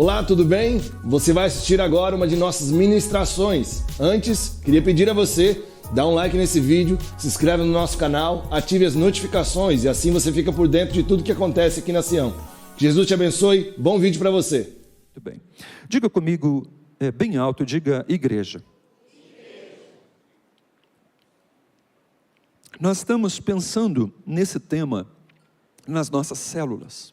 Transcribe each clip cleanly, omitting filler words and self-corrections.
Olá, tudo bem? Você vai assistir agora uma de nossas ministrações. Antes, queria pedir a você, dá um like nesse vídeo, se inscreve no nosso canal, ative as notificações e assim você fica por dentro de tudo que acontece aqui na Sião. Que Jesus te abençoe, bom vídeo para você. Muito bem. Diga comigo bem alto, diga igreja. Nós estamos pensando nesse tema nas nossas células.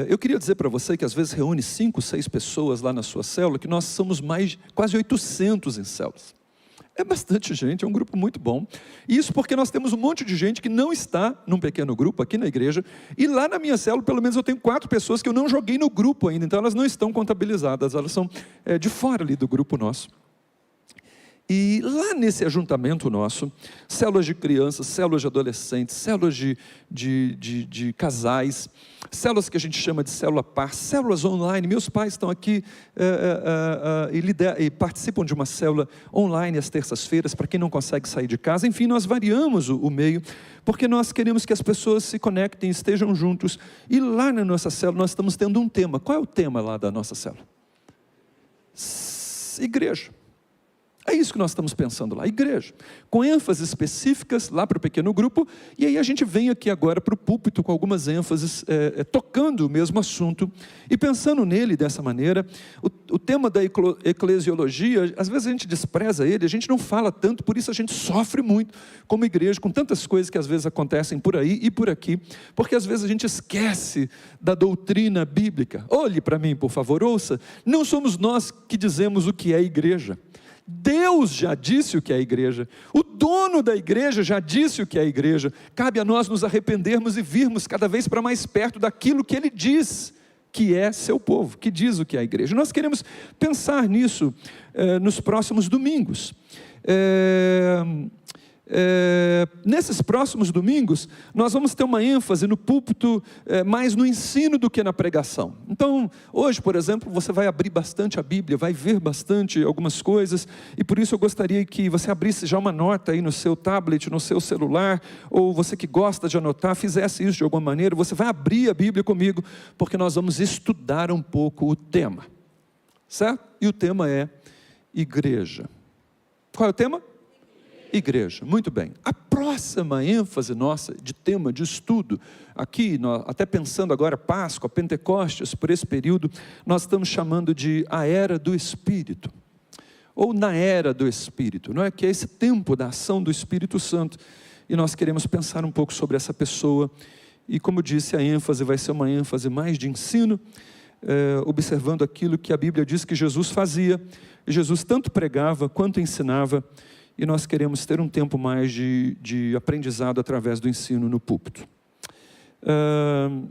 Eu queria dizer para você que às vezes reúne 5, 6 pessoas lá na sua célula, que nós somos quase 800 em células. É bastante gente, é um grupo muito bom. E isso porque nós temos um monte de gente que não está num pequeno grupo aqui na igreja. E lá na minha célula, pelo menos eu tenho 4 pessoas que eu não joguei no grupo ainda. Então elas não estão contabilizadas, elas são de fora ali do grupo nosso. E lá nesse ajuntamento nosso, células de crianças, células de adolescentes, células de casais, células que a gente chama de célula par, células online. Meus pais estão aqui e participam de uma célula online às terças-feiras, para quem não consegue sair de casa. Enfim, nós variamos o meio, porque nós queremos que as pessoas se conectem, estejam juntos. E lá na nossa célula nós estamos tendo um tema. Qual é o tema lá da nossa célula? Igreja. É isso que nós estamos pensando lá, igreja, com ênfases específicas lá para o pequeno grupo, e aí a gente vem aqui agora para o púlpito com algumas ênfases, tocando o mesmo assunto, e pensando nele dessa maneira. O tema da eclesiologia, às vezes a gente despreza ele, a gente não fala tanto, por isso a gente sofre muito como igreja, com tantas coisas que às vezes acontecem por aí e por aqui, porque às vezes a gente esquece da doutrina bíblica. Olhe para mim, por favor, ouça, não somos nós que dizemos o que é igreja. Deus já disse o que é a igreja, o dono da igreja já disse o que é a igreja. Cabe a nós nos arrependermos e virmos cada vez para mais perto daquilo que Ele diz que é seu povo, que diz o que é a igreja. Nós queremos pensar nisso nos próximos domingos. Nesses próximos domingos, nós vamos ter uma ênfase no púlpito, mais no ensino do que na pregação. Então, hoje, por exemplo, você vai abrir bastante a Bíblia, vai ver bastante algumas coisas, e por isso eu gostaria que você abrisse já uma nota aí no seu tablet, no seu celular, ou você que gosta de anotar, fizesse isso de alguma maneira. Você vai abrir a Bíblia comigo, porque nós vamos estudar um pouco o tema, certo? E o tema é igreja. Qual é o tema? Igreja, muito bem. A próxima ênfase nossa de tema de estudo, aqui, até pensando agora Páscoa, Pentecostes, por esse período, nós estamos chamando de a era do Espírito, ou na era do Espírito, não é? Que é esse tempo da ação do Espírito Santo, e nós queremos pensar um pouco sobre essa pessoa, e como disse, a ênfase vai ser uma ênfase mais de ensino, observando aquilo que a Bíblia diz que Jesus fazia. Jesus tanto pregava quanto ensinava, e nós queremos ter um tempo mais de aprendizado através do ensino no púlpito.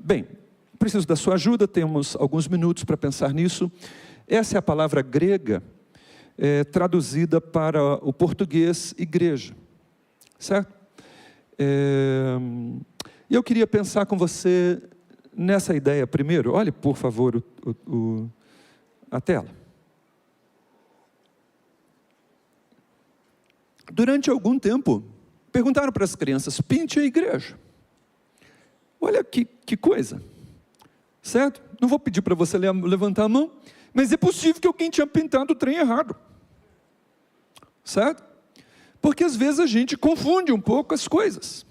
Bem, preciso da sua ajuda, temos alguns minutos para pensar nisso. Essa é a palavra grega, traduzida para o português igreja, certo? E eu queria pensar com você nessa ideia primeiro. Olhe, por favor, a tela. Durante algum tempo, perguntaram para as crianças: pinte a igreja. Olha que coisa, certo? Não vou pedir para você levantar a mão, mas é possível que alguém tinha pintado o trem errado, certo? Porque às vezes a gente confunde um pouco as coisas.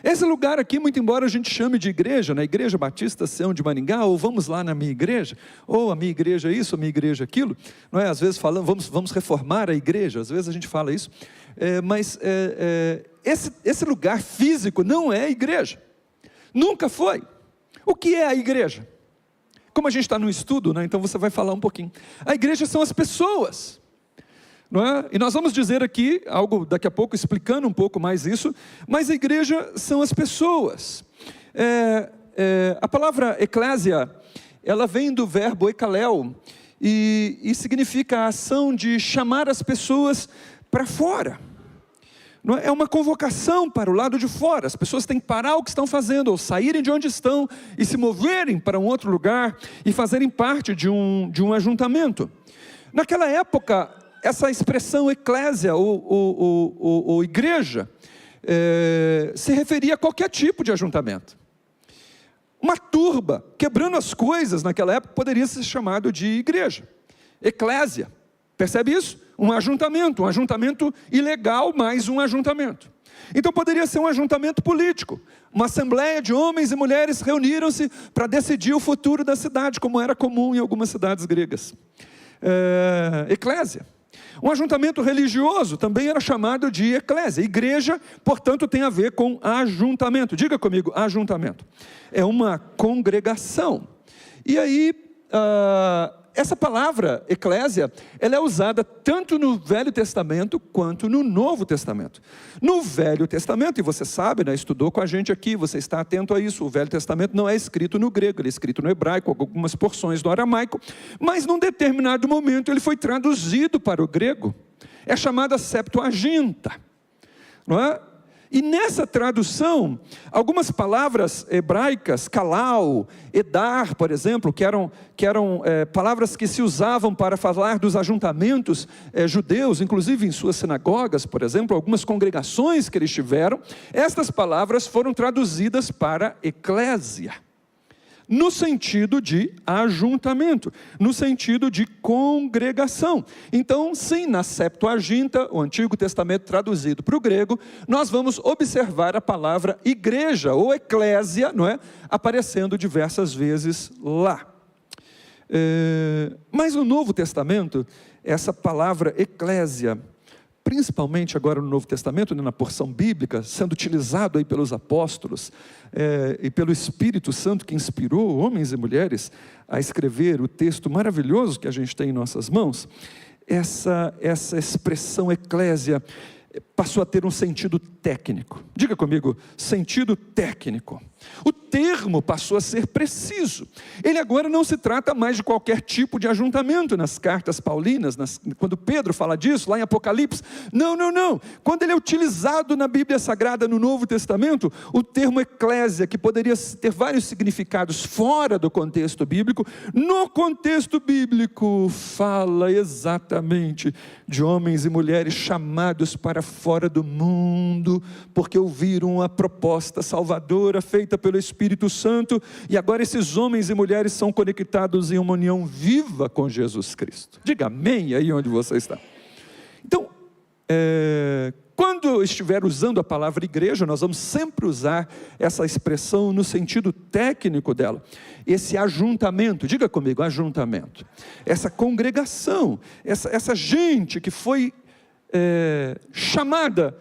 Esse lugar aqui, muito embora a gente chame de igreja, na Igreja Batista Sião de Maringá, ou vamos lá na minha igreja, ou a minha igreja é isso, a minha igreja é aquilo, não é? Às vezes falamos, vamos reformar a igreja, às vezes a gente fala isso, mas esse lugar físico não é a igreja, nunca foi. O que é a igreja? Como a gente está no estudo, né? Então você vai falar um pouquinho. A igreja são as pessoas, não é? E nós vamos dizer aqui algo daqui a pouco, explicando um pouco mais isso, mas a igreja são as pessoas. A palavra eclésia, ela vem do verbo ekalel, e significa a ação de chamar as pessoas para fora. Não é? É uma convocação para o lado de fora. As pessoas têm que parar o que estão fazendo, ou saírem de onde estão, e se moverem para um outro lugar, e fazerem parte de um ajuntamento. Naquela época, essa expressão eclésia ou igreja se referia a qualquer tipo de ajuntamento. Uma turba, quebrando as coisas naquela época, poderia ser chamado de igreja, eclésia. Percebe isso? Um ajuntamento ilegal, mais um ajuntamento. Então poderia ser um ajuntamento político, uma assembleia de homens e mulheres reuniram-se para decidir o futuro da cidade, como era comum em algumas cidades gregas. Eclésia. Um ajuntamento religioso também era chamado de eclésia. Igreja, portanto, tem a ver com ajuntamento. Diga comigo, ajuntamento. É uma congregação. E aí, essa palavra, eclésia, ela é usada tanto no Velho Testamento quanto no Novo Testamento. No Velho Testamento, e você sabe, né, estudou com a gente aqui, você está atento a isso, o Velho Testamento não é escrito no grego, ele é escrito no hebraico, algumas porções do aramaico, mas num determinado momento ele foi traduzido para o grego. É chamada Septuaginta, não é? E nessa tradução, algumas palavras hebraicas, kalal, edar, por exemplo, que eram palavras que se usavam para falar dos ajuntamentos judeus, inclusive em suas sinagogas, por exemplo, algumas congregações que eles tiveram, estas palavras foram traduzidas para eclésia, no sentido de ajuntamento, no sentido de congregação. Então, sim, na Septuaginta, o Antigo Testamento traduzido para o grego, nós vamos observar a palavra igreja, ou eclésia, não é? Aparecendo diversas vezes lá. Mas no Novo Testamento, essa palavra eclésia, principalmente agora no Novo Testamento, na porção bíblica, sendo utilizado aí pelos apóstolos e pelo Espírito Santo que inspirou homens e mulheres a escrever o texto maravilhoso que a gente tem em nossas mãos, essa expressão eclésia passou a ter um sentido técnico. Diga comigo, sentido técnico. O termo passou a ser preciso. Ele agora não se trata mais de qualquer tipo de ajuntamento nas cartas paulinas, quando Pedro fala disso, lá em Apocalipse. Não. Quando ele é utilizado na Bíblia Sagrada, no Novo Testamento, o termo eclésia, que poderia ter vários significados fora do contexto bíblico, no contexto bíblico, fala exatamente de homens e mulheres chamados para fora do mundo, porque ouviram a proposta salvadora feita pelo Espírito Santo, e agora esses homens e mulheres são conectados em uma união viva com Jesus Cristo. Diga amém aí onde você está. Então, quando estiver usando a palavra igreja, nós vamos sempre usar essa expressão no sentido técnico dela. Esse ajuntamento, diga comigo, ajuntamento. Essa congregação, essa gente que foi chamada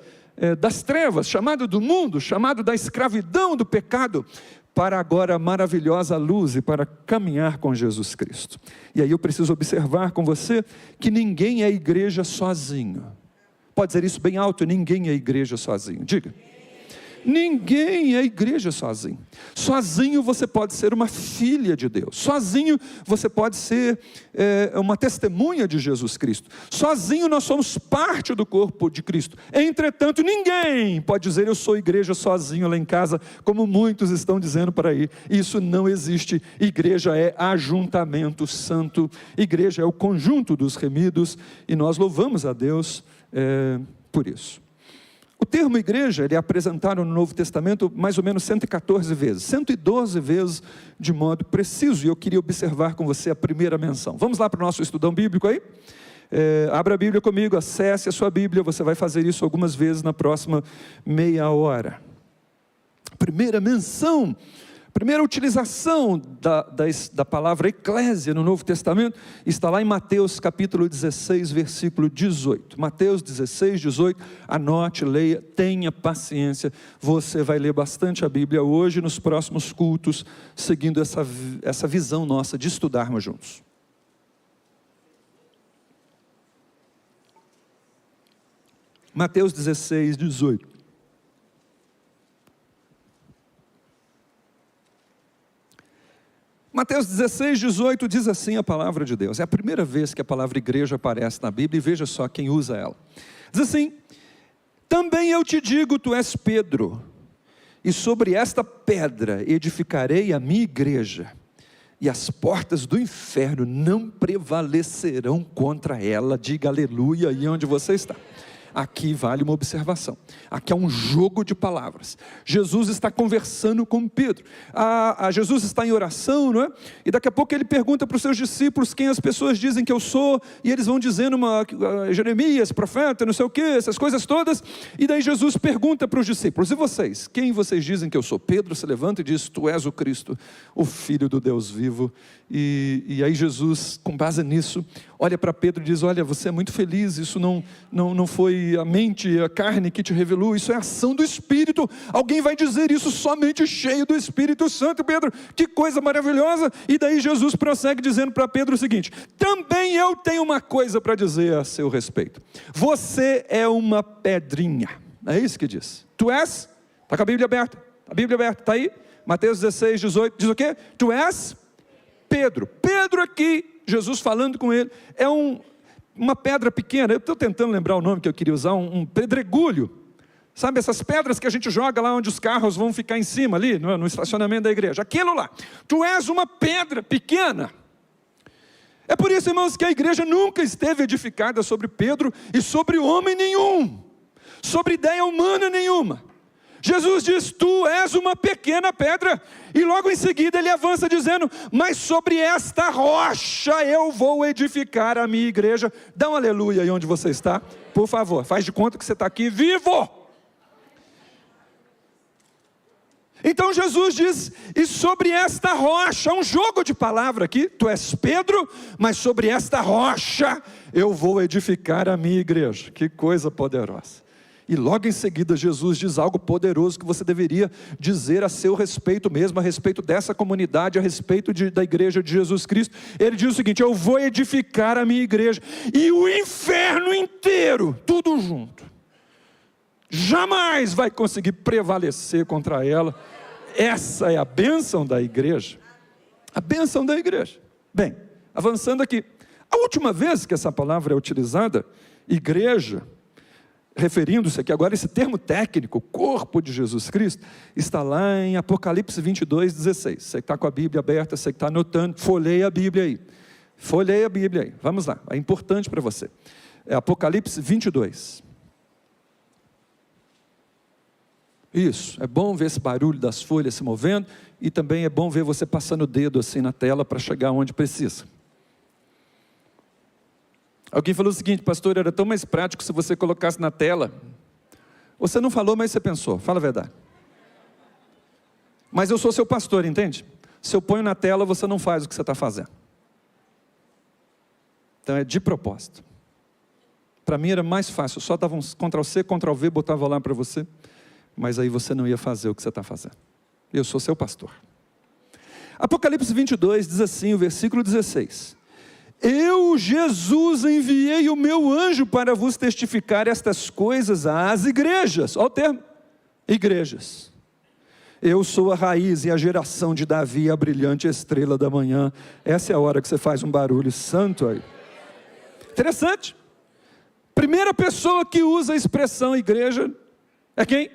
das trevas, chamada do mundo, chamada da escravidão do pecado, para agora a maravilhosa luz e para caminhar com Jesus Cristo. E aí eu preciso observar com você que ninguém é igreja sozinho. Pode dizer isso bem alto, ninguém é igreja sozinho. Diga. Ninguém é igreja sozinho. Sozinho você pode ser uma filha de Deus. Sozinho você pode ser uma testemunha de Jesus Cristo. Sozinho nós somos parte do corpo de Cristo. Entretanto, ninguém pode dizer eu sou igreja sozinho lá em casa, como muitos estão dizendo por aí. Isso não existe. Igreja é ajuntamento santo. Igreja é o conjunto dos remidos. E nós louvamos a Deus por isso. O termo igreja, ele é apresentado no Novo Testamento mais ou menos 114 vezes, 112 vezes de modo preciso, e eu queria observar com você a primeira menção. Vamos lá para o nosso estudão bíblico aí? Abra a Bíblia comigo, acesse a sua Bíblia, você vai fazer isso algumas vezes na próxima meia hora. Primeira menção, primeira utilização da palavra eclésia no Novo Testamento está lá em Mateus capítulo 16, versículo 18. Mateus 16, 18, anote, leia, tenha paciência. Você vai ler bastante a Bíblia hoje nos próximos cultos, seguindo essa visão nossa de estudarmos juntos. Mateus 16, 18. Mateus 16, 18 diz assim a palavra de Deus. É a primeira vez que a palavra igreja aparece na Bíblia, e veja só quem usa ela. Diz assim: também eu te digo, tu és Pedro, e sobre esta pedra edificarei a minha igreja, e as portas do inferno não prevalecerão contra ela. Diga aleluia aí onde você está. Aqui vale uma observação. Aqui é um jogo de palavras. Jesus está conversando com Pedro. Jesus está em oração, não é? E daqui a pouco ele pergunta para os seus discípulos quem as pessoas dizem que eu sou. E eles vão dizendo Jeremias, profeta, não sei o que, essas coisas todas. E daí Jesus pergunta para os discípulos: e vocês? Quem vocês dizem que eu sou? Pedro se levanta e diz: tu és o Cristo, o Filho do Deus vivo. E aí Jesus, com base nisso, olha para Pedro e diz: olha, você é muito feliz, isso não foi a mente, a carne que te revelou, isso é ação do Espírito. Alguém vai dizer isso somente cheio do Espírito Santo, Pedro, que coisa maravilhosa. E daí Jesus prossegue dizendo para Pedro o seguinte: também eu tenho uma coisa para dizer a seu respeito. Você é uma pedrinha, é isso que diz. Tu és, está com a Bíblia aberta, está aí, Mateus 16, 18, diz o quê? Tu és Pedro. Pedro aqui, Jesus falando com ele, é uma pedra pequena. Eu estou tentando lembrar o nome que eu queria usar, um pedregulho. Sabe essas pedras que a gente joga lá onde os carros vão ficar em cima ali, no estacionamento da igreja? Aquilo lá. Tu és uma pedra pequena. É por isso, irmãos, que a igreja nunca esteve edificada sobre Pedro e sobre homem nenhum, sobre ideia humana nenhuma. Jesus diz: tu és uma pequena pedra, e logo em seguida ele avança dizendo: mas sobre esta rocha eu vou edificar a minha igreja. Dá um aleluia aí onde você está, por favor, faz de conta que você está aqui vivo. Então Jesus diz: e sobre esta rocha, um jogo de palavra aqui, tu és Pedro, mas sobre esta rocha eu vou edificar a minha igreja. Que coisa poderosa. E logo em seguida Jesus diz algo poderoso que você deveria dizer a seu respeito mesmo, a respeito dessa comunidade, a respeito da igreja de Jesus Cristo. Ele diz o seguinte: eu vou edificar a minha igreja, e o inferno inteiro, tudo junto, jamais vai conseguir prevalecer contra ela. Essa é a bênção da igreja. A bênção da igreja. Bem, avançando aqui. A última vez que essa palavra é utilizada, igreja, referindo-se aqui agora, esse termo técnico, corpo de Jesus Cristo, está lá em Apocalipse 22, 16. Você que está com a Bíblia aberta, você que está anotando, folheia a Bíblia aí. Folheia a Bíblia aí. Vamos lá, é importante para você. É Apocalipse 22. Isso, é bom ver esse barulho das folhas se movendo, e também é bom ver você passando o dedo assim na tela para chegar onde precisa. Alguém falou o seguinte: pastor, era tão mais prático se você colocasse na tela. Você não falou, mas você pensou, fala a verdade. Mas eu sou seu pastor, entende? Se eu ponho na tela, você não faz o que você está fazendo. Então é de propósito. Para mim era mais fácil, eu só dava um Ctrl+C, Ctrl+V, botava lá para você, mas aí você não ia fazer o que você está fazendo. Eu sou seu pastor. Apocalipse 22 diz assim, o versículo 16: eu, Jesus, enviei o meu anjo para vos testificar estas coisas às igrejas. Olha o termo, igrejas. Eu sou a raiz e a geração de Davi, a brilhante estrela da manhã. Essa é a hora que você faz um barulho santo aí. Interessante. Primeira pessoa que usa a expressão igreja é quem?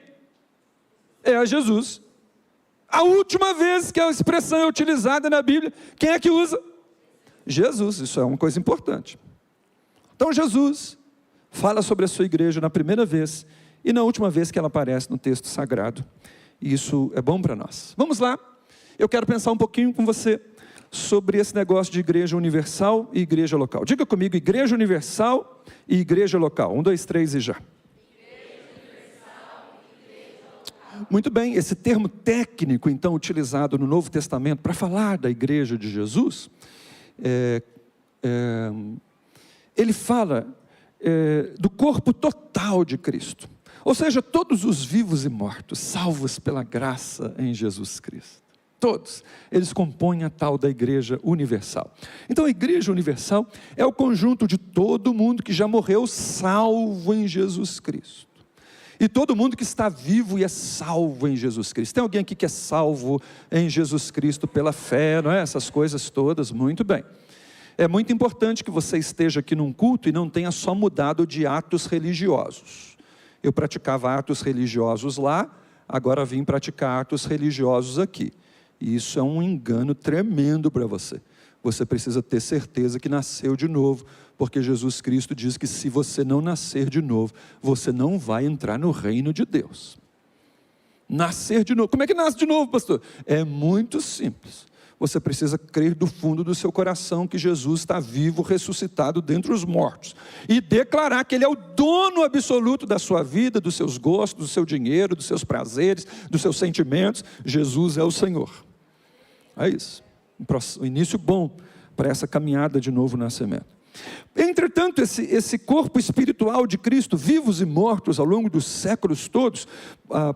É a Jesus. A última vez que a expressão é utilizada na Bíblia, quem é que usa? Jesus. Isso é uma coisa importante. Então Jesus fala sobre a sua igreja na primeira vez e na última vez que ela aparece no texto sagrado. E isso é bom para nós. Vamos lá. Eu quero pensar um pouquinho com você sobre esse negócio de igreja universal e igreja local. Diga comigo: igreja universal e igreja local. 1, 2, 3 e já. Muito bem, esse termo técnico, então, utilizado no Novo Testamento para falar da igreja de Jesus, ele fala do corpo total de Cristo. Ou seja, todos os vivos e mortos, salvos pela graça em Jesus Cristo. Todos, eles compõem a tal da igreja universal. Então a igreja universal é o conjunto de todo mundo que já morreu salvo em Jesus Cristo. E todo mundo que está vivo e é salvo em Jesus Cristo. Tem alguém aqui que é salvo em Jesus Cristo pela fé, não é? Essas coisas todas, muito bem. É muito importante que você esteja aqui num culto e não tenha só mudado de atos religiosos. Eu praticava atos religiosos lá, agora vim praticar atos religiosos aqui. E isso é um engano tremendo para você. você precisa ter certeza que nasceu de novo, porque Jesus Cristo diz que se você não nascer de novo, você não vai entrar no reino de Deus. Nascer de novo. Como é que nasce de novo, pastor? É muito simples. Você precisa crer do fundo do seu coração que Jesus está vivo, ressuscitado dentre os mortos. E declarar que Ele é o dono absoluto da sua vida, dos seus gostos, do seu dinheiro, dos seus prazeres, dos seus sentimentos. Jesus é o Senhor. É isso. Um início bom para essa caminhada de novo nascimento. Entretanto, esse corpo espiritual de Cristo, vivos e mortos ao longo dos séculos todos,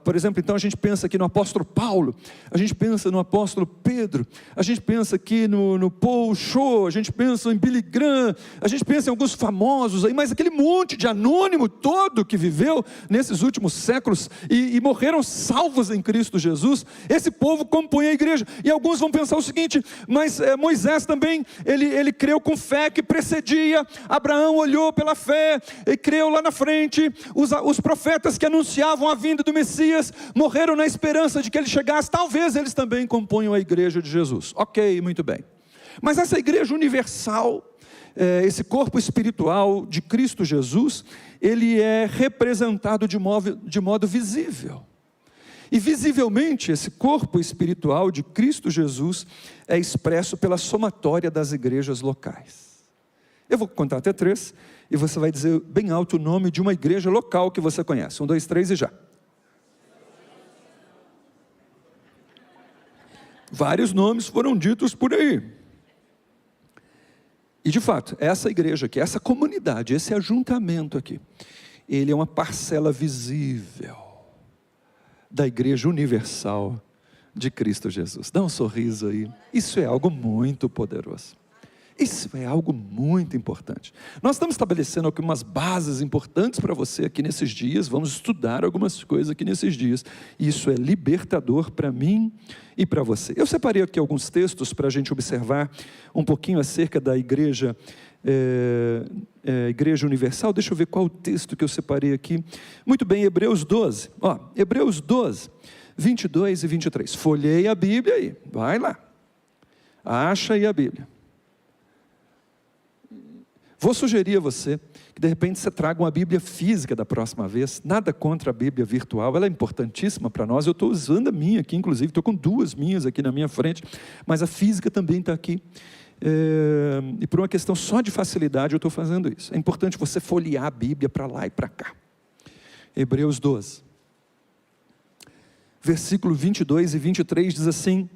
por exemplo, então a gente pensa aqui no apóstolo Paulo, a gente pensa no apóstolo Pedro, a gente pensa aqui no Paul Shaw, a gente pensa em Billy Graham, a gente pensa em alguns famosos aí, mas aquele monte de anônimo todo que viveu nesses últimos séculos e morreram salvos em Cristo Jesus, esse povo compõe a igreja. E alguns vão pensar o seguinte, mas Moisés também, ele creu com fé que precedia, Abraão olhou pela fé e creu lá na frente, os profetas que anunciavam a vinda do Messias, morreram na esperança de que ele chegasse, talvez eles também componham a igreja de Jesus. Ok, muito bem. Mas essa igreja universal, esse corpo espiritual de Cristo Jesus, ele é representado de modo visível. E visivelmente esse corpo espiritual de Cristo Jesus é expresso pela somatória das igrejas locais. Eu vou contar até 3 e você vai dizer bem alto o nome de uma igreja local que você conhece. 1, 2, 3 e já. Vários nomes foram ditos por aí. E de fato, essa igreja aqui, essa comunidade, esse ajuntamento aqui, ele é uma parcela visível da igreja universal de Cristo Jesus. Dá um sorriso aí. Isso é algo muito poderoso. Isso é algo muito importante. Nós estamos estabelecendo algumas bases importantes para você aqui nesses dias. Vamos estudar algumas coisas aqui nesses dias. Isso é libertador para mim e para você. Eu separei aqui alguns textos para a gente observar um pouquinho acerca da igreja, igreja universal. Deixa eu ver qual o texto que eu separei aqui. Muito bem, Hebreus 12. Hebreus 12, 22 e 23. Folheie a Bíblia aí. Vai lá. Acha aí a Bíblia. Vou sugerir a você que de repente você traga uma Bíblia física da próxima vez. Nada contra a Bíblia virtual, ela é importantíssima para nós. Eu estou usando a minha aqui, inclusive, estou com 2 minhas aqui na minha frente, mas a física também está aqui. E por uma questão só de facilidade eu estou fazendo isso. É importante você folhear a Bíblia para lá e para cá. Hebreus 12, versículo 22 e 23 diz assim: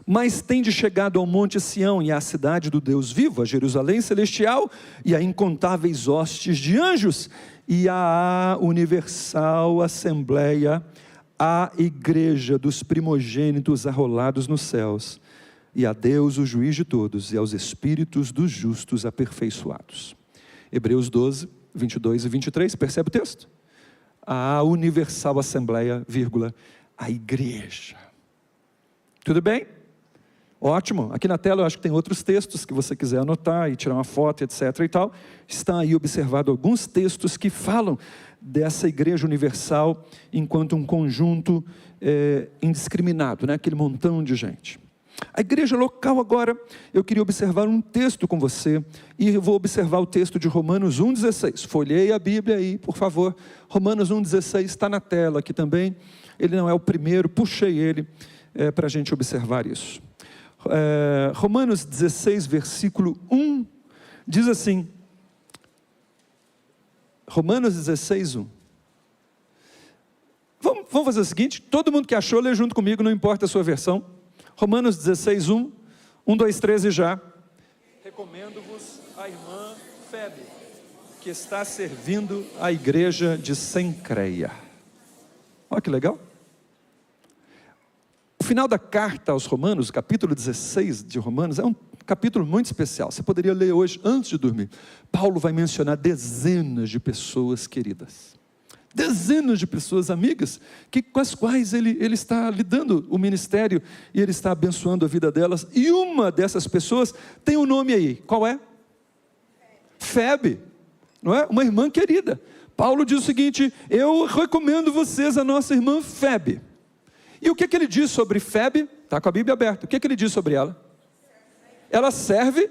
mas tende chegado ao monte Sião e à cidade do Deus vivo, a Jerusalém celestial e a incontáveis hostes de anjos e a universal assembleia, a igreja dos primogênitos arrolados nos céus, e a Deus o juiz de todos e aos espíritos dos justos aperfeiçoados. Hebreus 12, 22 e 23, percebe o texto? A universal assembleia, vírgula, a igreja. Tudo bem? Ótimo, aqui na tela eu acho que tem outros textos que você quiser anotar e tirar uma foto, etc. e tal. Estão aí observado alguns textos que falam dessa igreja universal enquanto um conjunto indiscriminado, né? Aquele montão de gente. A igreja local agora, eu queria observar um texto com você, e eu vou observar o texto de Romanos 1,16. Folheie a Bíblia aí, por favor. Romanos 1,16 está na tela aqui também. Ele não é o primeiro, puxei ele para a gente observar isso. Romanos 16, versículo 1, diz assim, Romanos 16, 1. Vamos fazer o seguinte, todo mundo que achou, lê junto comigo, não importa a sua versão. Romanos 16, 1, 1, 2, 3 e já. Recomendo-vos a irmã Febe, que está servindo a igreja de Cencreia. Olha que legal. O final da carta aos Romanos, capítulo 16 de Romanos, é um capítulo muito especial. Você poderia ler hoje antes de dormir. Paulo vai mencionar dezenas de pessoas queridas. Dezenas de pessoas amigas com as quais ele está lidando o ministério e ele está abençoando a vida delas. E uma dessas pessoas tem um nome aí. Qual é? Febe. Não é? Uma irmã querida. Paulo diz o seguinte: eu recomendo vocês a nossa irmã Febe. E o que ele diz sobre Febe? Está com a Bíblia aberta. O que ele diz sobre ela? Ela serve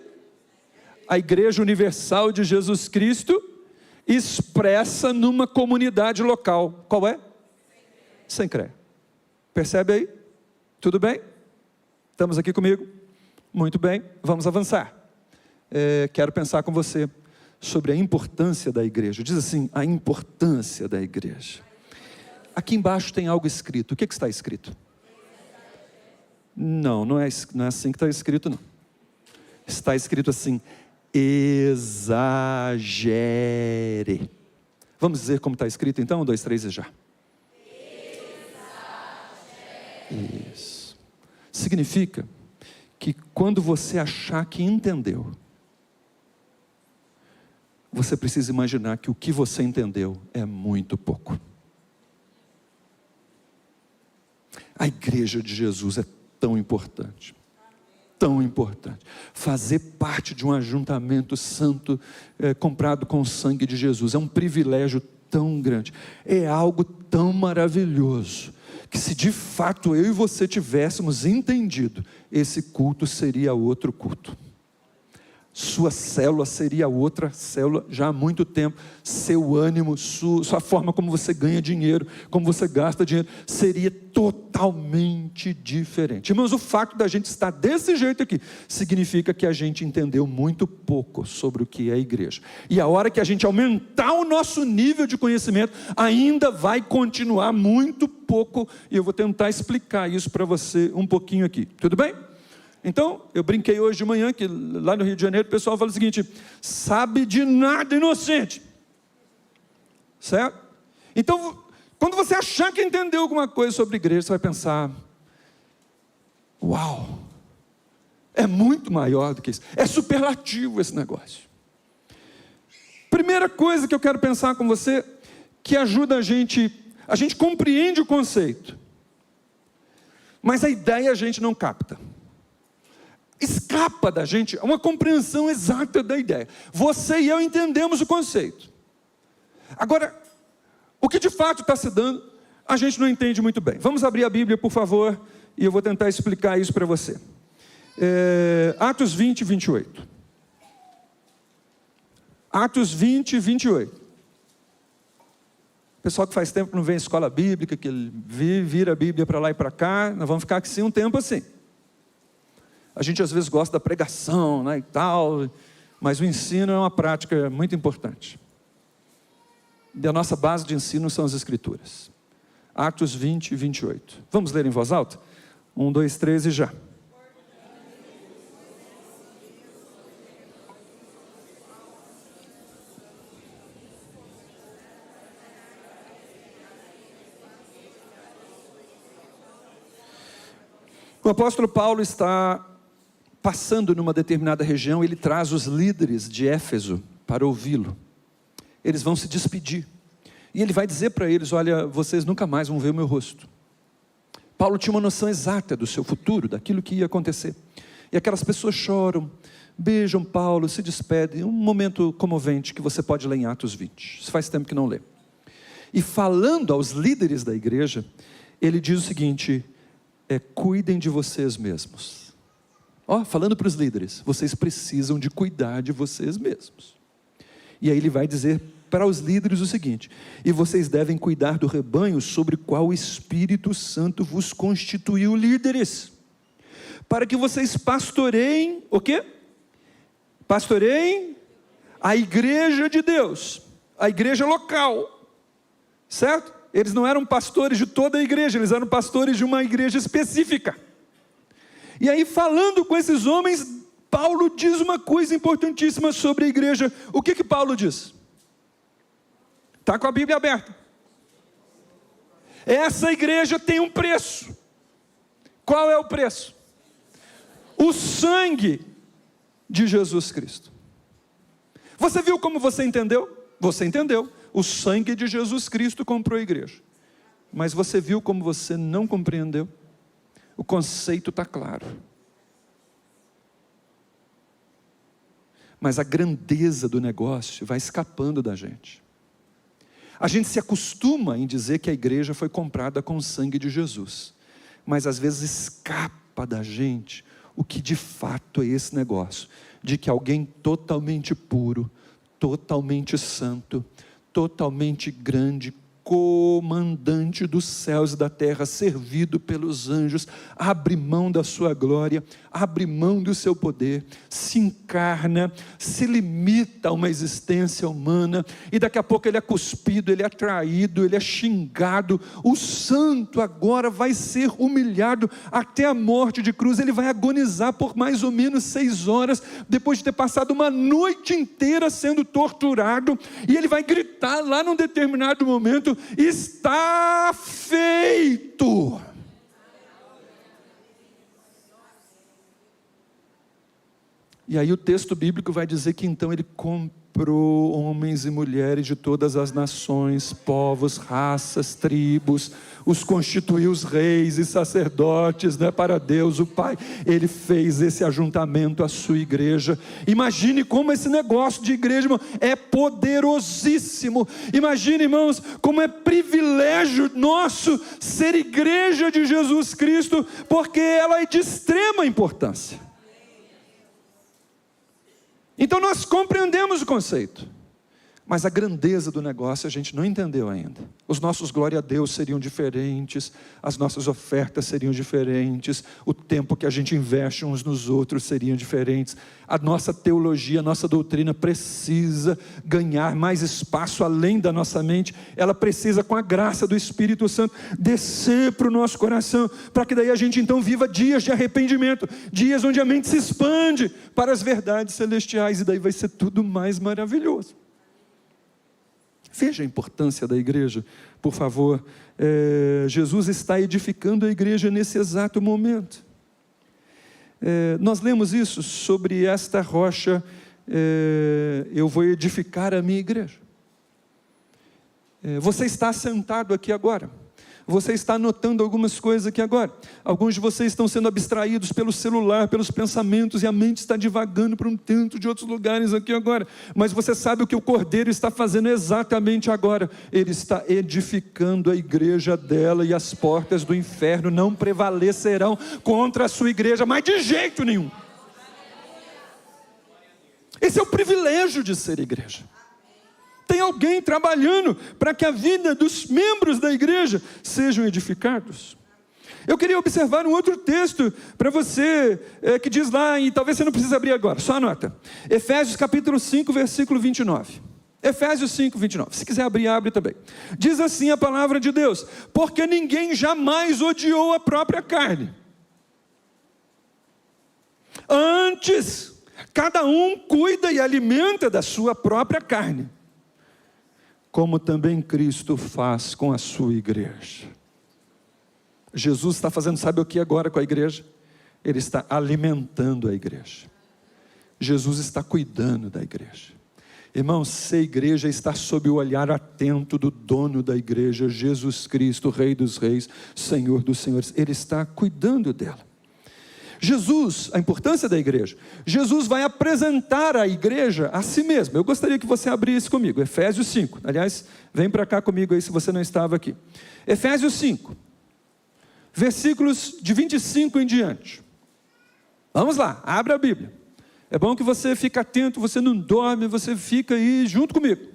a Igreja Universal de Jesus Cristo, expressa numa comunidade local. Qual é? Sem CREA. Percebe aí? Tudo bem? Estamos aqui comigo? Muito bem, vamos avançar. Quero pensar com você sobre a importância da igreja. Diz assim, a importância da igreja. Aqui embaixo tem algo escrito. O que está escrito? Não é assim que está escrito, não. Está escrito assim, exagere. Vamos dizer como está escrito então? 1, 2, 3 e já. Exagere. Isso. Significa que quando você achar que entendeu, você precisa imaginar que o que você entendeu é muito pouco. A igreja de Jesus é tão importante. Tão importante. Fazer parte de um ajuntamento santo comprado com o sangue de Jesus. É um privilégio tão grande. É algo tão maravilhoso. Que se de fato eu e você tivéssemos entendido, esse culto seria outro culto. Sua célula seria outra célula já há muito tempo. Seu ânimo, sua forma como você ganha dinheiro, como você gasta dinheiro, seria totalmente diferente. Irmãos, o fato da gente estar desse jeito aqui, significa que a gente entendeu muito pouco sobre o que é a igreja. E a hora que a gente aumentar o nosso nível de conhecimento, ainda vai continuar muito pouco. E eu vou tentar explicar isso para você um pouquinho aqui. Tudo bem? Então, eu brinquei hoje de manhã, que lá no Rio de Janeiro, o pessoal fala o seguinte, sabe de nada, inocente. Certo? Então, quando você achar que entendeu alguma coisa sobre igreja, você vai pensar, uau, é muito maior do que isso. É superlativo esse negócio. Primeira coisa que eu quero pensar com você, que ajuda a gente compreende o conceito, mas a ideia a gente não capta. Escapa da gente uma compreensão exata da ideia. Você e eu entendemos o conceito. Agora, o que de fato está se dando, a gente não entende muito bem. Vamos abrir a Bíblia, por favor, e eu vou tentar explicar isso para você. Atos 20, 28. Atos 20, 28. Pessoal que faz tempo que não vem à escola bíblica, que vira a Bíblia para lá e para cá, nós vamos ficar aqui um tempo assim. A gente às vezes gosta da pregação, né, e tal, mas o ensino é uma prática muito importante. E a nossa base de ensino são as Escrituras. Atos 20 e 28. Vamos ler em voz alta? 1, 2, 3 e já. O apóstolo Paulo está passando numa determinada região, ele traz os líderes de Éfeso para ouvi-lo. Eles vão se despedir. E ele vai dizer para eles, olha, vocês nunca mais vão ver o meu rosto. Paulo tinha uma noção exata do seu futuro, daquilo que ia acontecer. E aquelas pessoas choram, beijam Paulo, se despedem. Um momento comovente que você pode ler em Atos 20. Isso faz tempo que não lê. E falando aos líderes da igreja, ele diz o seguinte, cuidem de vocês mesmos. Falando para os líderes, vocês precisam de cuidar de vocês mesmos. E aí ele vai dizer para os líderes o seguinte, e vocês devem cuidar do rebanho sobre o qual o Espírito Santo vos constituiu líderes, para que vocês pastoreiem, o quê? Pastoreiem a igreja de Deus, a igreja local, certo? Eles não eram pastores de toda a igreja, eles eram pastores de uma igreja específica. E aí, falando com esses homens, Paulo diz uma coisa importantíssima sobre a igreja. O que Paulo diz? Está com a Bíblia aberta. Essa igreja tem um preço. Qual é o preço? O sangue de Jesus Cristo. Você viu como você entendeu? Você entendeu. O sangue de Jesus Cristo comprou a igreja. Mas você viu como você não compreendeu? O conceito está claro. Mas a grandeza do negócio vai escapando da gente. A gente se acostuma em dizer que a igreja foi comprada com o sangue de Jesus. Mas às vezes escapa da gente o que de fato é esse negócio, de que alguém totalmente puro, totalmente santo, totalmente grande, comandante dos céus e da terra, servido pelos anjos, abre mão da sua glória, abre mão do seu poder, se encarna, se limita a uma existência humana, e daqui a pouco ele é cuspido, ele é traído, ele é xingado. O santo agora vai ser humilhado até a morte de cruz. Ele vai agonizar por mais ou menos 6 horas, depois de ter passado uma noite inteira sendo torturado, e ele vai gritar lá num determinado momento: está feito. E aí o texto bíblico vai dizer que então ele comprou homens e mulheres de todas as nações, povos, raças, tribos, os constituiu os reis e sacerdotes, né, para Deus o Pai. Ele fez esse ajuntamento, a sua igreja. Imagine como esse negócio de igreja, irmão, é poderosíssimo. Imagine, irmãos, como é privilégio nosso ser igreja de Jesus Cristo, porque ela é de extrema importância. Então nós compreendemos o conceito, mas a grandeza do negócio a gente não entendeu ainda. Os nossos glória a Deus seriam diferentes, as nossas ofertas seriam diferentes, o tempo que a gente investe uns nos outros seriam diferentes. A nossa teologia, a nossa doutrina precisa ganhar mais espaço além da nossa mente. Ela precisa, com a graça do Espírito Santo, descer para o nosso coração, para que daí a gente então viva dias de arrependimento, dias onde a mente se expande para as verdades celestiais, e daí vai ser tudo mais maravilhoso. Veja a importância da igreja, por favor. Jesus está edificando a igreja nesse exato momento. Nós lemos isso: sobre esta rocha eu vou edificar a minha igreja. Você está sentado aqui agora, você está anotando algumas coisas aqui agora. Alguns de vocês estão sendo abstraídos pelo celular, pelos pensamentos, e a mente está divagando para um tanto de outros lugares aqui agora. Mas você sabe o que o Cordeiro está fazendo exatamente agora. Ele está edificando a igreja dela, e as portas do inferno não prevalecerão contra a sua igreja, mas de jeito nenhum. Esse é o privilégio de ser igreja. Tem alguém trabalhando para que a vida dos membros da igreja sejam edificados. Eu queria observar um outro texto para você, que diz lá, e talvez você não precise abrir agora, só anota. Efésios capítulo 5, versículo 29. Efésios 5, 29. Se quiser abrir, abre também. Diz assim a palavra de Deus: porque ninguém jamais odiou a própria carne. Antes, cada um cuida e alimenta da sua própria carne, como também Cristo faz com a sua igreja. Jesus está fazendo, sabe o que agora com a igreja? Ele está alimentando a igreja. Jesus está cuidando da igreja. Irmãos, ser igreja está sob o olhar atento do dono da igreja, Jesus Cristo, Rei dos reis, Senhor dos senhores. Ele está cuidando dela. Jesus, a importância da igreja. Jesus vai apresentar a igreja a si mesmo. Eu gostaria que você abrisse comigo, Efésios 5. Aliás, vem para cá comigo aí se você não estava aqui. Efésios 5, versículos de 25 em diante. Vamos lá, abre a Bíblia. É bom que você fique atento, você não dorme, você fica aí junto comigo.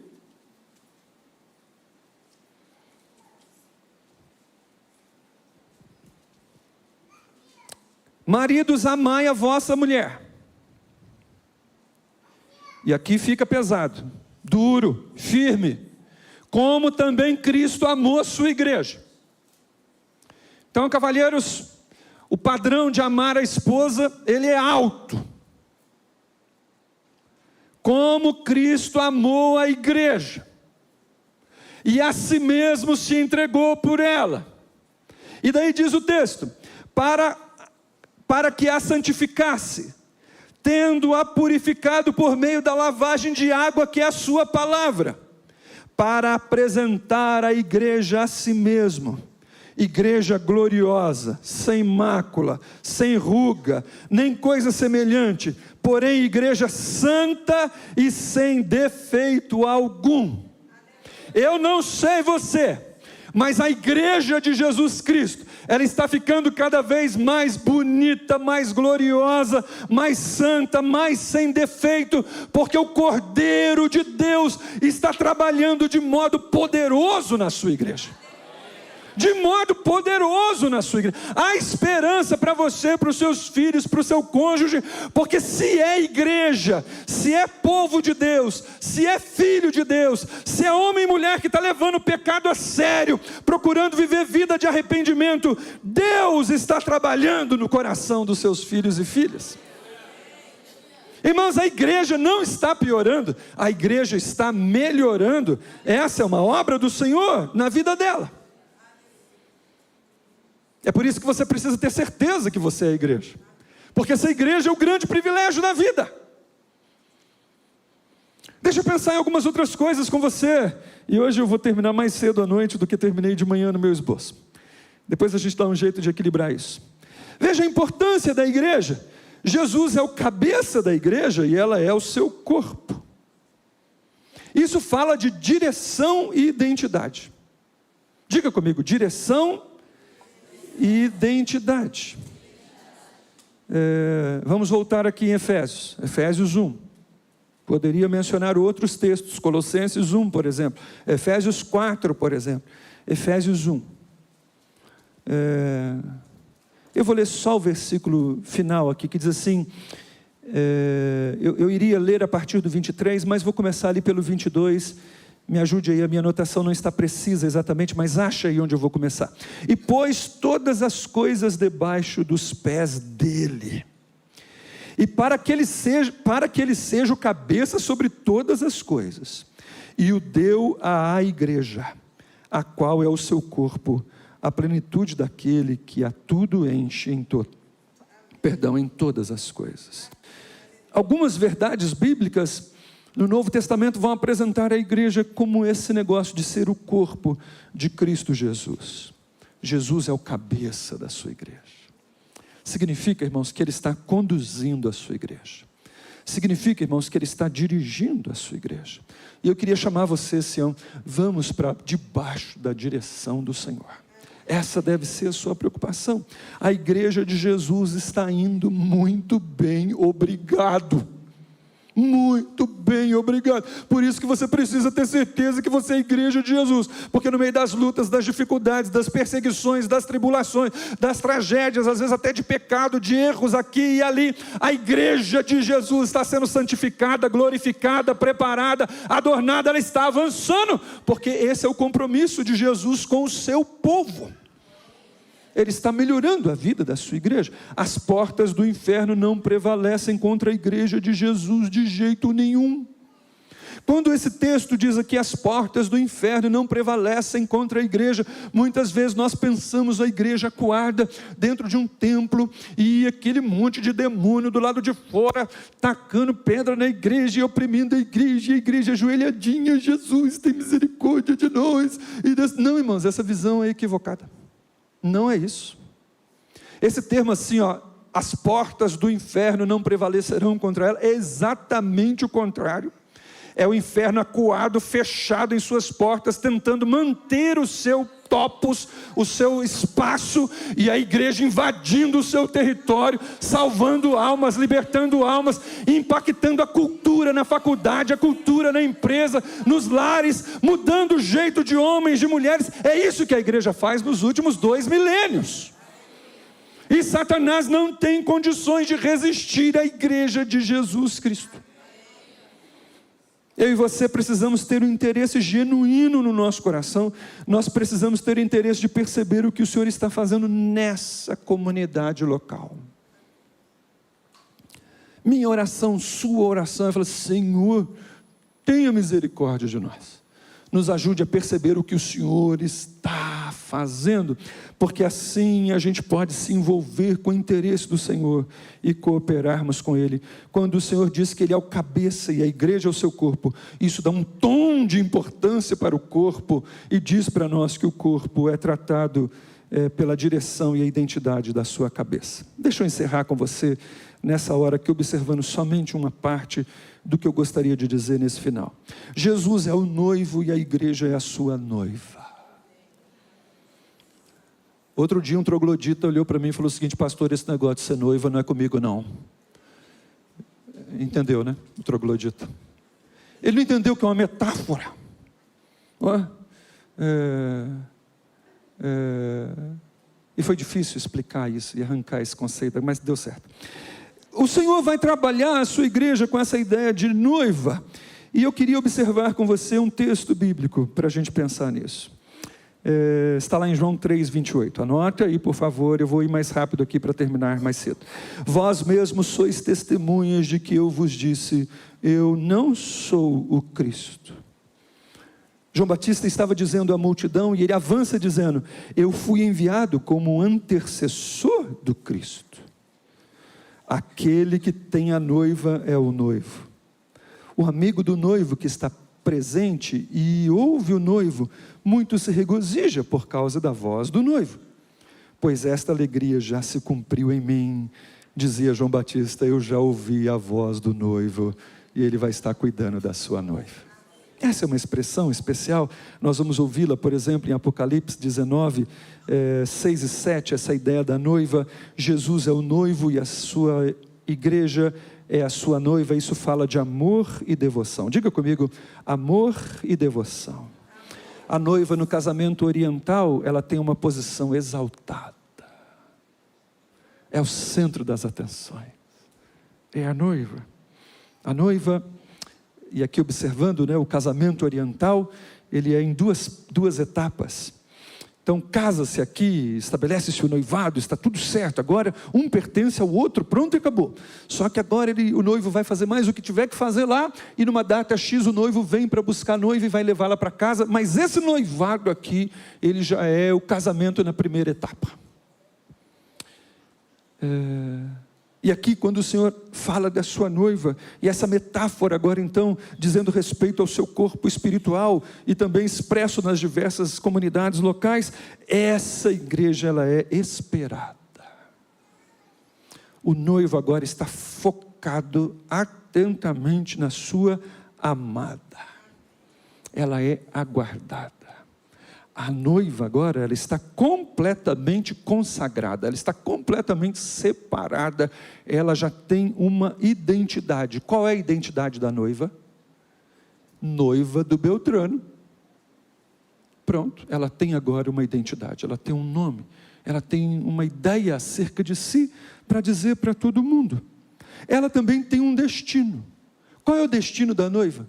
Maridos, amai a vossa mulher. E aqui fica pesado, duro, firme. Como também Cristo amou a sua igreja. Então, cavalheiros, o padrão de amar a esposa, ele é alto. Como Cristo amou a igreja. E a si mesmo se entregou por ela. E daí diz o texto: para que a santificasse, tendo-a purificado por meio da lavagem de água, que é a sua palavra, para apresentar a igreja a si mesmo, igreja gloriosa, sem mácula, sem ruga, nem coisa semelhante, porém igreja santa e sem defeito algum. Eu não sei você, Mas a igreja de Jesus Cristo, ela está ficando cada vez mais bonita, mais gloriosa, mais santa, mais sem defeito, porque o Cordeiro de Deus está trabalhando de modo poderoso na sua igreja. De modo poderoso na sua igreja. Há esperança para você, para os seus filhos, para o seu cônjuge, porque se é igreja, se é povo de Deus, se é filho de Deus, se é homem e mulher que está levando o pecado a sério, procurando viver vida de arrependimento, Deus está trabalhando no coração dos seus filhos e filhas. Irmãos, a igreja não está piorando, a igreja está melhorando. Essa é uma obra do Senhor na vida dela. É por isso que você precisa ter certeza que você é a igreja, porque essa igreja é o grande privilégio da vida. Deixa eu pensar em algumas outras coisas com você, e hoje eu vou terminar mais cedo à noite do que terminei de manhã no meu esboço. Depois a gente dá um jeito de equilibrar isso. Veja a importância da igreja. Jesus é o cabeça da igreja e ela é o seu corpo. Isso fala de direção e identidade. Diga comigo, direção e identidade. Vamos voltar aqui em Efésios 1. Poderia mencionar outros textos, Colossenses 1, por exemplo, Efésios 4, por exemplo, Efésios 1. Eu vou ler só o versículo final aqui, que diz assim, eu iria ler a partir do 23, mas vou começar ali pelo 22, me ajude aí, a minha anotação não está precisa exatamente, mas acha aí onde eu vou começar. E pôs todas as coisas debaixo dos pés dele, e para que ele seja o cabeça sobre todas as coisas, e o deu à igreja, a qual é o seu corpo, a plenitude daquele que a tudo enche em todas as coisas. Algumas verdades bíblicas no Novo Testamento vão apresentar a igreja como esse negócio de ser o corpo de Cristo Jesus. Jesus é o cabeça da sua igreja. Significa, irmãos, que Ele está conduzindo a sua igreja. Significa, irmãos, que Ele está dirigindo a sua igreja. E eu queria chamar você, Sião, vamos para debaixo da direção do Senhor. Essa deve ser a sua preocupação. A igreja de Jesus está indo muito bem, obrigado. Muito bem, obrigado. Por isso que você precisa ter certeza que você é a igreja de Jesus, porque no meio das lutas, das dificuldades, das perseguições, das tribulações, das tragédias, às vezes até de pecado, de erros aqui e ali, a igreja de Jesus está sendo santificada, glorificada, preparada, adornada, ela está avançando, porque esse é o compromisso de Jesus com o seu povo. Ele está melhorando a vida da sua igreja. As portas do inferno não prevalecem contra a igreja de Jesus de jeito nenhum. Quando esse texto diz aqui, as portas do inferno não prevalecem contra a igreja, muitas vezes nós pensamos a igreja acuada dentro de um templo, e aquele monte de demônio do lado de fora, tacando pedra na igreja e oprimindo a igreja ajoelhadinha, Jesus tem misericórdia de nós. Não, irmãos, essa visão é equivocada. Não é isso. Esse termo assim, as portas do inferno não prevalecerão contra ela, é exatamente o contrário. É o inferno acuado, fechado em suas portas, tentando manter o seu topos, o seu espaço, e a igreja invadindo o seu território, salvando almas, libertando almas, impactando a cultura na faculdade, a cultura na empresa, nos lares, mudando o jeito de homens, de mulheres. É isso que a igreja faz nos últimos 2 milênios. E Satanás não tem condições de resistir à igreja de Jesus Cristo. Eu e você precisamos ter um interesse genuíno no nosso coração. Nós precisamos ter o interesse de perceber o que o Senhor está fazendo nessa comunidade local. Minha oração, sua oração, é falar: Senhor, tenha misericórdia de nós. Nos ajude a perceber o que o Senhor está fazendo, porque assim a gente pode se envolver com o interesse do Senhor e cooperarmos com Ele. Quando o Senhor diz que Ele é o cabeça e a igreja é o seu corpo, isso dá um tom de importância para o corpo e diz para nós que o corpo é tratado pela direção e a identidade da sua cabeça. Deixa eu encerrar com você nessa hora aqui, observando somente uma parte do que eu gostaria de dizer nesse final. Jesus é o noivo e a igreja é a sua noiva. Outro dia um troglodita olhou para mim e falou o seguinte: pastor, esse negócio de ser noiva não é comigo não. Entendeu, né? O troglodita. Ele não entendeu que é uma metáfora. E foi difícil explicar isso e arrancar esse conceito, mas deu certo. O Senhor vai trabalhar a sua igreja com essa ideia de noiva. E eu queria observar com você um texto bíblico para a gente pensar nisso. Está lá em João 3:28. Anota aí, por favor, eu vou ir mais rápido aqui para terminar mais cedo. Vós mesmos sois testemunhas de que eu vos disse: eu não sou o Cristo. João Batista estava dizendo à multidão, e ele avança dizendo: eu fui enviado como um antecessor do Cristo. Aquele que tem a noiva é o noivo. O amigo do noivo que está presente e ouve o noivo, muito se regozija por causa da voz do noivo, pois esta alegria já se cumpriu em mim. Dizia João Batista: eu já ouvi a voz do noivo, e ele vai estar cuidando da sua noiva. Essa é uma expressão especial, nós vamos ouvi-la, por exemplo, em Apocalipse 19, 6 e 7, essa ideia da noiva. Jesus é o noivo e a sua igreja é a sua noiva. Isso fala de amor e devoção. Diga comigo: amor e devoção. A noiva no casamento oriental, ela tem uma posição exaltada, é o centro das atenções, é a noiva. A noiva, e aqui observando, né, o casamento oriental, ele é em duas etapas. Então casa-se aqui, estabelece-se o noivado, está tudo certo, agora um pertence ao outro, pronto e acabou. Só que agora o noivo vai fazer mais o que tiver que fazer lá, e numa data X o noivo vem para buscar a noiva e vai levá-la para casa, mas esse noivado aqui, ele já é o casamento na primeira etapa. E aqui quando o Senhor fala da sua noiva, e essa metáfora agora então, dizendo respeito ao seu corpo espiritual, e também expresso nas diversas comunidades locais, essa igreja ela é esperada. O noivo agora está focado atentamente na sua amada, ela é aguardada. A noiva agora, ela está completamente consagrada, ela está completamente separada, ela já tem uma identidade. Qual é a identidade da noiva? Noiva do Beltrano. Pronto, ela tem agora uma identidade, ela tem um nome, ela tem uma ideia acerca de si, para dizer para todo mundo. Ela também tem um destino. Qual é o destino da noiva?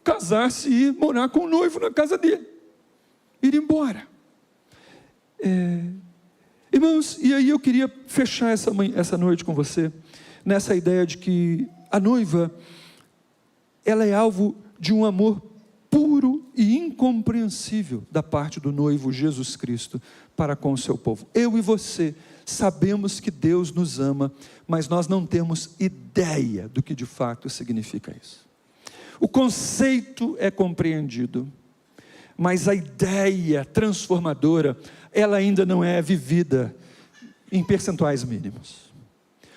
Casar-se e ir morar com o noivo na casa dele, ir embora. Irmãos, e aí eu queria fechar essa noite com você, nessa ideia de que a noiva, ela é alvo de um amor puro e incompreensível da parte do noivo Jesus Cristo para com o seu povo. Eu e você sabemos que Deus nos ama, mas nós não temos ideia do que de fato significa isso. O conceito é compreendido, mas a ideia transformadora, ela ainda não é vivida em percentuais mínimos.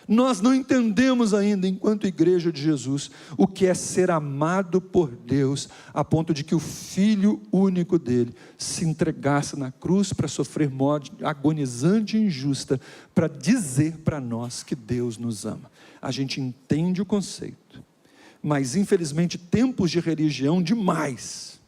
Nós não entendemos ainda, enquanto igreja de Jesus, o que é ser amado por Deus, a ponto de que o Filho único dele se entregasse na cruz para sofrer morte agonizante e injusta, para dizer para nós que Deus nos ama. A gente entende o conceito, mas infelizmente tempos de religião demais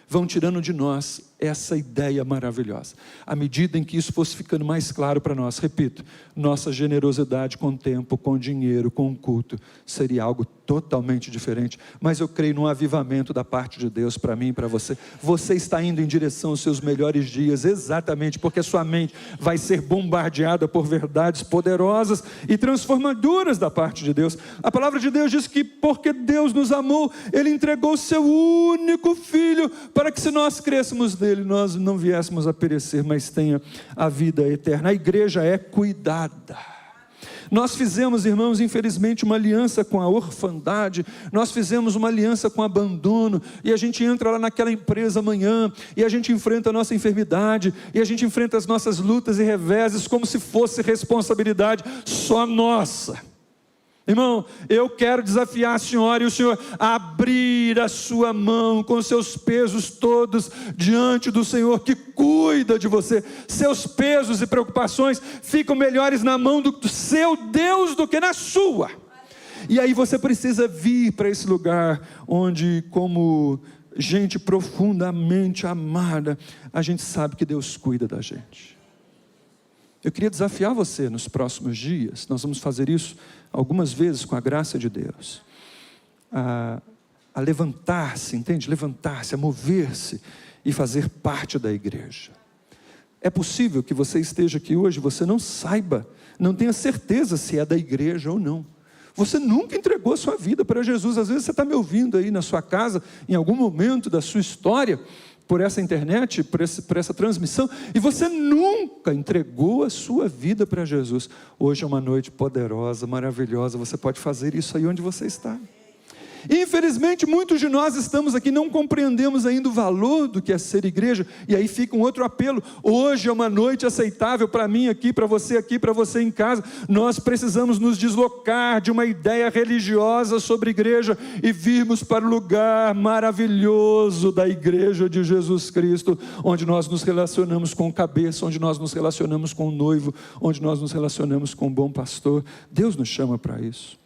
vão tirando de nós essa ideia maravilhosa. À medida em que isso fosse ficando mais claro para nós, repito, nossa generosidade com o tempo, com o dinheiro, com o culto, seria algo totalmente diferente. Mas eu creio num avivamento da parte de Deus para mim e para você. Você está indo em direção aos seus melhores dias, exatamente porque sua mente vai ser bombardeada por verdades poderosas e transformadoras da parte de Deus. A palavra de Deus diz que porque Deus nos amou, Ele entregou o seu único Filho, para que se nós crescemos nele, nós não viéssemos a perecer, mas tenha a vida eterna. A igreja é cuidada. Nós fizemos, irmãos, infelizmente uma aliança com a orfandade, nós fizemos uma aliança com o abandono, e a gente entra lá naquela empresa amanhã, e a gente enfrenta a nossa enfermidade, e a gente enfrenta as nossas lutas e reveses, como se fosse responsabilidade só nossa. Irmão, eu quero desafiar a senhora e o senhor a abrir a sua mão com seus pesos todos diante do Senhor que cuida de você. Seus pesos e preocupações ficam melhores na mão do seu Deus do que na sua. E aí você precisa vir para esse lugar onde, como gente profundamente amada, a gente sabe que Deus cuida da gente. Eu queria desafiar você nos próximos dias, nós vamos fazer isso algumas vezes com a graça de Deus, a levantar-se, entende? Levantar-se, a mover-se e fazer parte da igreja. É possível que você esteja aqui hoje, você não saiba, não tenha certeza se é da igreja ou não. Você nunca entregou a sua vida para Jesus. Às vezes você está me ouvindo aí na sua casa, em algum momento da sua história, por essa internet, por essa transmissão, e você nunca entregou a sua vida para Jesus. Hoje é uma noite poderosa, maravilhosa, você pode fazer isso aí onde você está. Infelizmente, muitos de nós estamos aqui, não compreendemos ainda o valor do que é ser igreja, e aí fica um outro apelo. Hoje é uma noite aceitável para mim aqui, para você em casa. Nós precisamos nos deslocar de uma ideia religiosa sobre igreja e virmos para o lugar maravilhoso da igreja de Jesus Cristo, onde nós nos relacionamos com o cabeça, onde nós nos relacionamos com o noivo, onde nós nos relacionamos com o bom pastor. Deus nos chama para isso.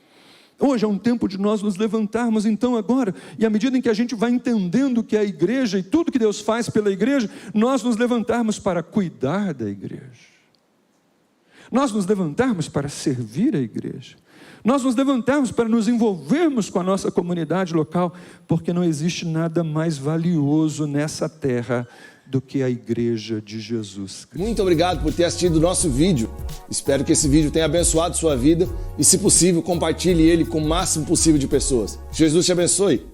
Hoje é um tempo de nós nos levantarmos então agora, e à medida em que a gente vai entendendo o que é a igreja e tudo que Deus faz pela igreja, nós nos levantarmos para cuidar da igreja, nós nos levantarmos para servir a igreja, nós nos levantarmos para nos envolvermos com a nossa comunidade local, porque não existe nada mais valioso nessa terra do que a igreja de Jesus Cristo. Muito obrigado por ter assistido o nosso vídeo. Espero que esse vídeo tenha abençoado sua vida e, se possível, compartilhe ele com o máximo possível de pessoas. Jesus te abençoe.